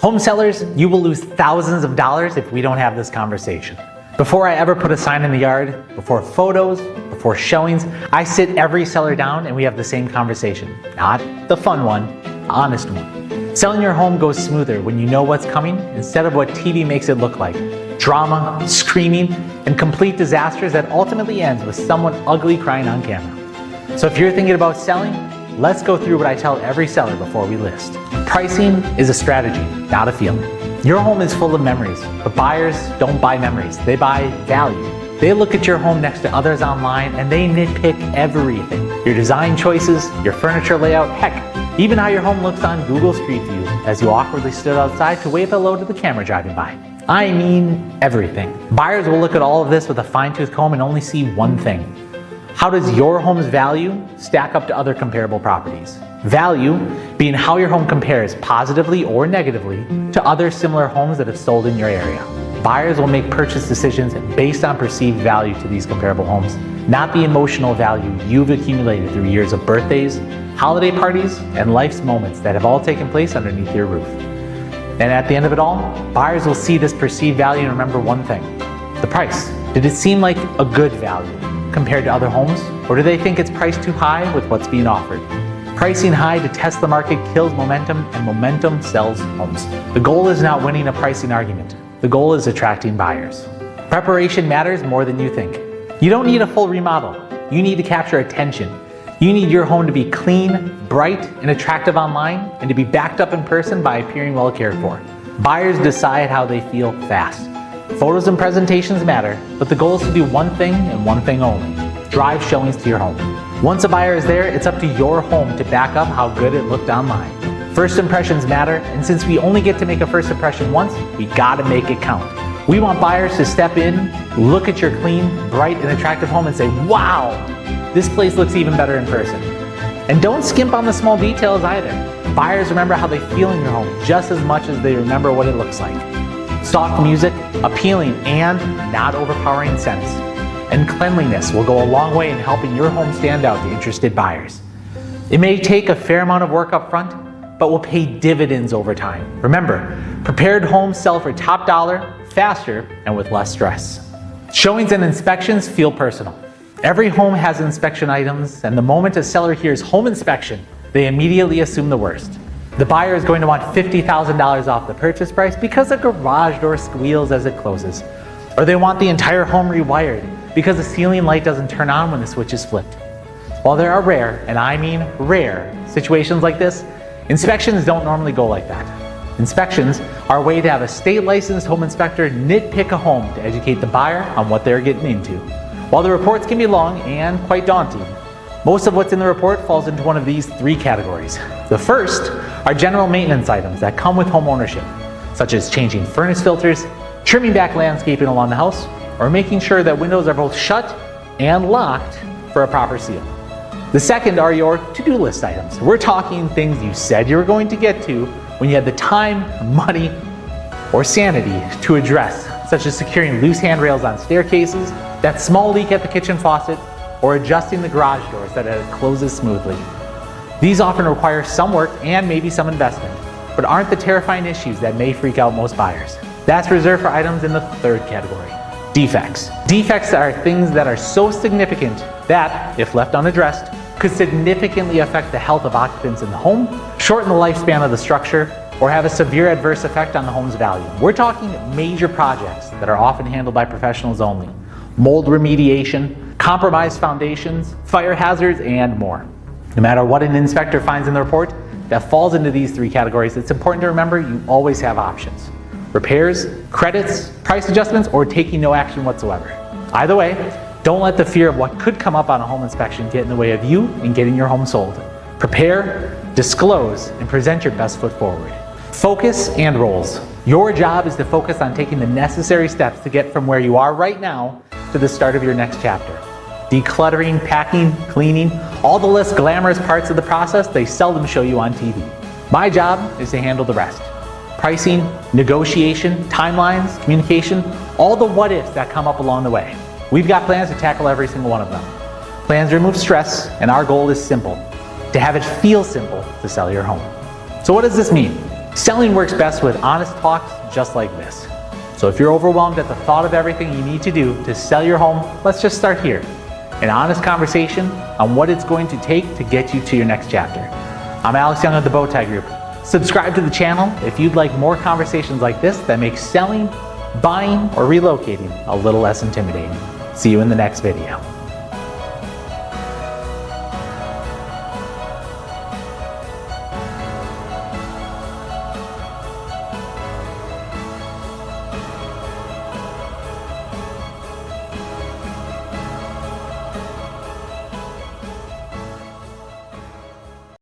Home sellers, you will lose thousands of dollars if we don't have this conversation. Before I ever put a sign in the yard, before photos, before showings, I sit every seller down and we have the same conversation. Not the fun one, the honest one. Selling your home goes smoother when you know what's coming instead of what TV makes it look like. Drama, screaming, and complete disasters that ultimately ends with someone ugly crying on camera. So if you're thinking about selling, let's go through what I tell every seller before we list. Pricing is a strategy, not a feeling. Your home is full of memories, but buyers don't buy memories, they buy value. They look at your home next to others online and they nitpick everything. Your design choices, your furniture layout, heck, even how your home looks on Google Street View as you awkwardly stood outside to wave hello to the camera driving by. I mean everything. Buyers will look at all of this with a fine-tooth comb and only see one thing. How does your home's value stack up to other comparable properties? Value being how your home compares positively or negatively to other similar homes that have sold in your area. Buyers will make purchase decisions based on perceived value to these comparable homes, not the emotional value you've accumulated through years of birthdays, holiday parties, and life's moments that have all taken place underneath your roof. And at the end of it all, buyers will see this perceived value and remember one thing: the price. Did it seem like a good value compared to other homes, or do they think it's priced too high with what's being offered? Pricing high to test the market kills momentum, and momentum sells homes. The goal is not winning a pricing argument. The goal is attracting buyers. Preparation matters more than you think. You don't need a full remodel. You need to capture attention. You need your home to be clean, bright, and attractive online, and to be backed up in person by appearing well cared for. Buyers decide how they feel fast. Photos and presentations matter, but the goal is to do one thing and one thing only: drive showings to your home. Once a buyer is there, it's up to your home to back up how good it looked online. First impressions matter, and since we only get to make a first impression once, we gotta make it count. We want buyers to step in, look at your clean, bright, and attractive home and say, wow, this place looks even better in person. And don't skimp on the small details either. Buyers remember how they feel in your home just as much as they remember what it looks like. Soft music, appealing and not overpowering scents, and cleanliness will go a long way in helping your home stand out to interested buyers. It may take a fair amount of work up front, but will pay dividends over time. Remember, prepared homes sell for top dollar, faster, and with less stress. Showings and inspections feel personal. Every home has inspection items, and the moment a seller hears home inspection, they immediately assume the worst. The buyer is going to want $50,000 off the purchase price because the garage door squeals as it closes. Or they want the entire home rewired because the ceiling light doesn't turn on when the switch is flipped. While there are rare, and I mean rare, situations like this, inspections don't normally go like that. Inspections are a way to have a state-licensed home inspector nitpick a home to educate the buyer on what they're getting into. While the reports can be long and quite daunting, most of what's in the report falls into one of these three categories. The first are general maintenance items that come with home ownership, such as changing furnace filters, trimming back landscaping along the house, or making sure that windows are both shut and locked for a proper seal. The second are your to-do list items. We're talking things you said you were going to get to when you had the time, money, or sanity to address, such as securing loose handrails on staircases, that small leak at the kitchen faucet, or adjusting the garage door so that it closes smoothly. These often require some work and maybe some investment, but aren't the terrifying issues that may freak out most buyers. That's reserved for items in the third category: defects. Defects are things that are so significant that, if left unaddressed, could significantly affect the health of occupants in the home, shorten the lifespan of the structure, or have a severe adverse effect on the home's value. We're talking major projects that are often handled by professionals only: mold remediation, compromised foundations, fire hazards, and more. No matter what an inspector finds in the report that falls into these three categories, it's important to remember you always have options: repairs, credits, price adjustments, or taking no action whatsoever. Either way, don't let the fear of what could come up on a home inspection get in the way of you and getting your home sold. Prepare, disclose, and present your best foot forward. Focus and roles. Your job is to focus on taking the necessary steps to get from where you are right now to the start of your next chapter. Decluttering, packing, cleaning, all the less glamorous parts of the process they seldom show you on TV. My job is to handle the rest. Pricing, negotiation, timelines, communication, all the what ifs that come up along the way. We've got plans to tackle every single one of them. Plans remove stress, and our goal is simple: to have it feel simple to sell your home. So what does this mean? Selling works best with honest talks just like this. So if you're overwhelmed at the thought of everything you need to do to sell your home, let's just start here. An honest conversation on what it's going to take to get you to your next chapter. I'm Alex Young of the Bowtie Group. Subscribe to the channel if you'd like more conversations like this that make selling, buying, or relocating a little less intimidating. See you in the next video.